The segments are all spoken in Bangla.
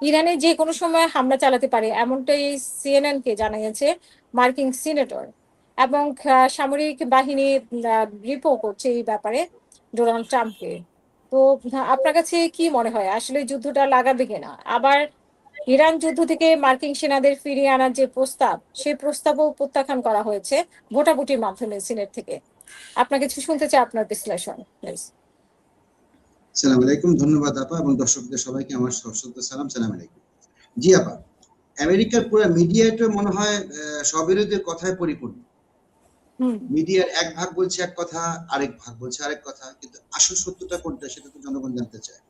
ইরানে যে কোনো সময় হামলা চালাতে পারে এমনটাই সিএনএন কে জানিয়েছে মার্কিন সিনেটর, এবং সামরিক বাহিনী রিপোর্ট করছে এই ব্যাপারে ডোনাল্ড ট্রাম্পকে। তো আপনার কাছে কি মনে হয় আসলে যুদ্ধটা লাগাবে কিনা? আবার ইরান যুদ্ধ থেকে মার্কিন সেনাদের ফিরিয়ে আনার যে প্রস্তাব, সেই প্রস্তাবও প্রত্যাখ্যান করা হয়েছে ভোটাভুটির মাধ্যমে সিনেট থেকে। আপনার কিছু শুনতে চাই, আপনার বিশ্লেষণ প্লিজ। সালাম আলাইকুম, ধন্যবাদ আপা এবং দর্শকদের সবাইকে আমার সশ্রদ্ধ সালাম। সালাম আলাইকুম। জি আপা, আমেরিকার পুরো মিডিয়াটা মনে হয় স্ববিরোধীর কথায় পরিপূর্ণ। মিডিয়ার এক ভাগ বলছে এক কথা, আরেক ভাগ বলছে আরেক কথা, কিন্তু আসল সত্যটা কোনটা সেটা তো জনগণ জানতে চায়।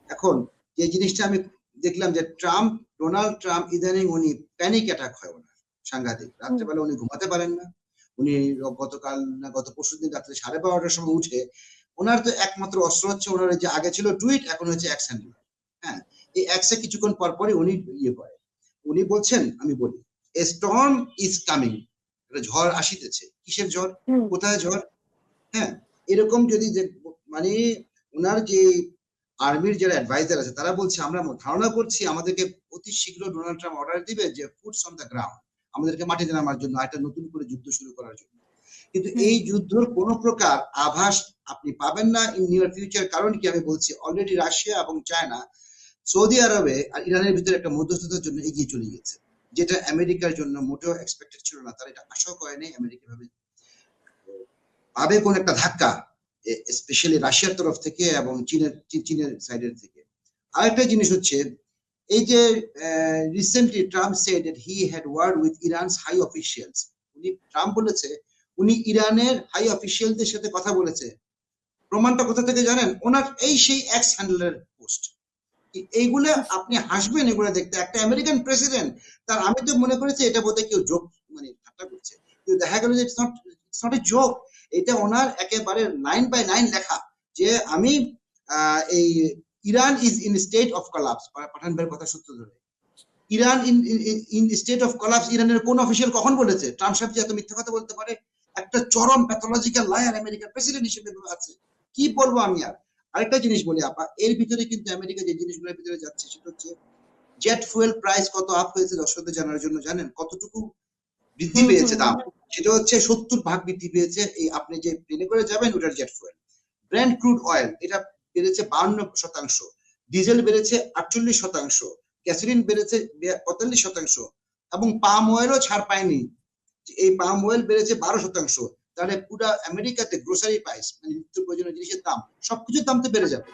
এখন যে জিনিসটা আমি দেখলাম যে ডোনাল্ড ট্রাম্প ইদানিং উনি প্যানিক অ্যাটাক হয় ওনার, সাংঘাতিক। রাত্রেবেলা উনি ঘুমাতে পারেন না। উনি গতকাল না গত পরশুদিন রাত্রে 12:30টার সময় উঠে ওনার তো একমাত্র অস্ত্র হচ্ছে ওনার যে আগে ছিল টুইট, এখন হচ্ছে এক্স হ্যান্ডেল। হ্যাঁ, এই এক্সে কিছুক্ষণ পর পরই উনি ইয়ে করে, উনি বলছেন, আমি বলি এ স্টর্ম ইজ কামিং, একটা ঝড় আসিতেছে। কিসের ঝড়? কোথায় ঝড়? হ্যাঁ, এরকম যদি মানে ওনার যে আর্মির যারা অ্যাডভাইজার আছে তারা বলছে আমরা ধারণা করছি আমাদেরকে অতি শীঘ্র ডোনাল্ড ট্রাম্প অর্ডার দিবে যে ফুটস অন দ্য গ্রাউন্ড, আমাদেরকে মাটিতে নামার জন্য, একটা নতুন করে যুদ্ধ শুরু করার জন্য। কিন্তু এই যুদ্ধের কোন প্রকার আভাস আপনি পাবেন না ইন নিয়ার ফিউচার। কারণ কি আমি বলছি, অলরেডি রাশিয়া এবং চায়না সৌদি আরবে আর ইরানের ভিতরে একটা মধ্যস্থতার জন্য এগিয়ে চলে গেছে, যেটা আমেরিকার জন্য মোটেও এক্সপেক্টেড ছিল না। তারা এটা আশাও করেনি আমেরিকা ভাবে কোন একটা ধাক্কা, স্পেশালি রাশিয়ার তরফ থেকে এবং চীনের সাইডের থেকে। আরেকটা জিনিস হচ্ছে এই যে recently Trump said that he had word with Iran's high officials. উনি ট্রাম্প বলেছে উনি ইরানের হাই অফিশিয়ালদের সাথে কথা বলেছে। প্রমাণটা কোথা থেকে জানেন? ওনার এই সেই এক্স হ্যান্ডেলের পোস্ট। এইগুলো আপনি হাসবেন এগুলো দেখতে, একটা আমেরিকান প্রেসিডেন্ট তার। আমি তো মনে করেছি এটা বোধহয় কেউ জোক মানে ঠাট্টা করছে, কিন্তু দেখা গেল যে ইটস নট এ জোক। এটা ওনার একেবারে লাইন বাই লাইন লেখা যে আমি এই Iran is in state of collapse. Pathan ভাইয়ের কথা সূত্র ধরে Iran in state of collapse ইরানের কোন অফিসিয়াল কখন বলেছে? ট্রাম্প সাহেব যে এত মিথ্যা কথা বলতে পারে, একটা চরম প্যাথোলজিক্যাল লায়ার আমেরিকার প্রেসিডেন্ট হিসেবে আছে। কি বলবো আমি আর। আরেকটা জিনিস বলি আপা, এর ভিতরে কিন্তু আমেরিকা যে জিনিসগুলোর ভিতরে যাচ্ছে সেটা হচ্ছে জেট ফুয়েল প্রাইস কত আপ হয়েছে দর্শকদের জানার জন্য জানেন কতটুকু বৃদ্ধি পেয়েছে দাম? সেটা হচ্ছে 70 ভাগ বৃদ্ধি পেয়েছে। এই আপনি যে প্লেনে করে যাবেন ওটার jet fuel. Brand crude oil এটা বেড়েছে 52%, ডিজেল বেড়েছে 48%, গ্যাসোলিন বেড়েছে 45%, এবং পাম অয়েলও ছাড় পায়নি। এই পাম অয়েল বেড়েছে 12%। তাহলে পুরো আমেরিকাতে গ্রোসারি প্রাইস মানে নিত্য প্রয়োজনীয় জিনিসের দাম, সবকিছুর দাম তো বেড়ে যাবে।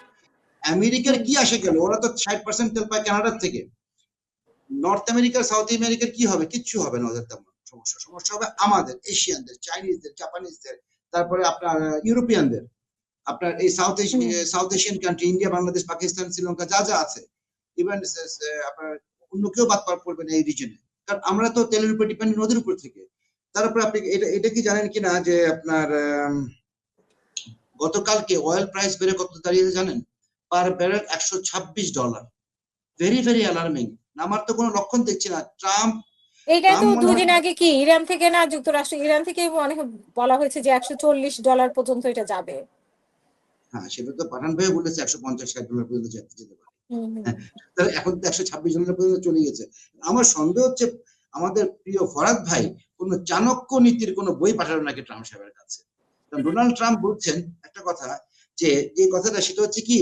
আমেরিকার কি আসে গেল? ওরা তো 60% তেল পায় কানাডার থেকে। নর্থ আমেরিকার, সাউথ আমেরিকার কি হবে? কিচ্ছু হবে না ওদের তেমন সমস্যা। সমস্যা হবে আমাদের এশিয়ানদের, চাইনিজদের, জাপানিজদের, তারপরে আপনার ইউরোপিয়ানদের, আপনার এই south Asian country, India, Bangladesh, Pakistan, Sri Lanka যা যা আছে, ইভেন আপনার অন্য কেউ বাদ পড়বে না এই রিজনে। কারণ আমরা তো তেলের উপর ডিপেন্ড, নদীর উপর থেকে। তারপরে আপনি এটা কি জানেন কিনা যে আপনার গতকালকে অয়েল প্রাইস বেড়ে কত দাঁড়িয়েছে জানেন? পার ব্যারেল $126। Very very alarming. আমার তো কোনো লক্ষণ দেখছি না। ট্রাম্প এইটাই তো 2 দিন আগে কি ইরান থেকে না যুক্তরাষ্ট্র, ইরান থেকে অনেক বলা হয়েছে যে $140 পর্যন্ত এটা যাবে। হ্যাঁ, সেটা তো পাঠান ভাই বলেছে $150-60 পর্যন্ত যেতে পারে। তাহলে এখন তো $126 পর্যন্ত চলে গেছে। আমার সন্দেহ হচ্ছে আমাদের প্রিয় ফরাদ ভাই কোন চাণক্য নীতির কোন বই পাঠালো নাকি ট্রাম্প সাহেবের কাছে। কারণ ডোনাল্ড ট্রাম্প বলছেন একটা কথা, যে এই কথাটা সেটা হচ্ছে কি,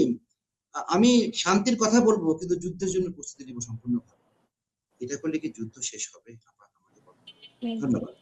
আমি শান্তির কথা বলবো কিন্তু যুদ্ধের জন্য প্রস্তুতি নিব সম্পূর্ণভাবে। এটা করলে কি যুদ্ধ শেষ হবে? ধন্যবাদ।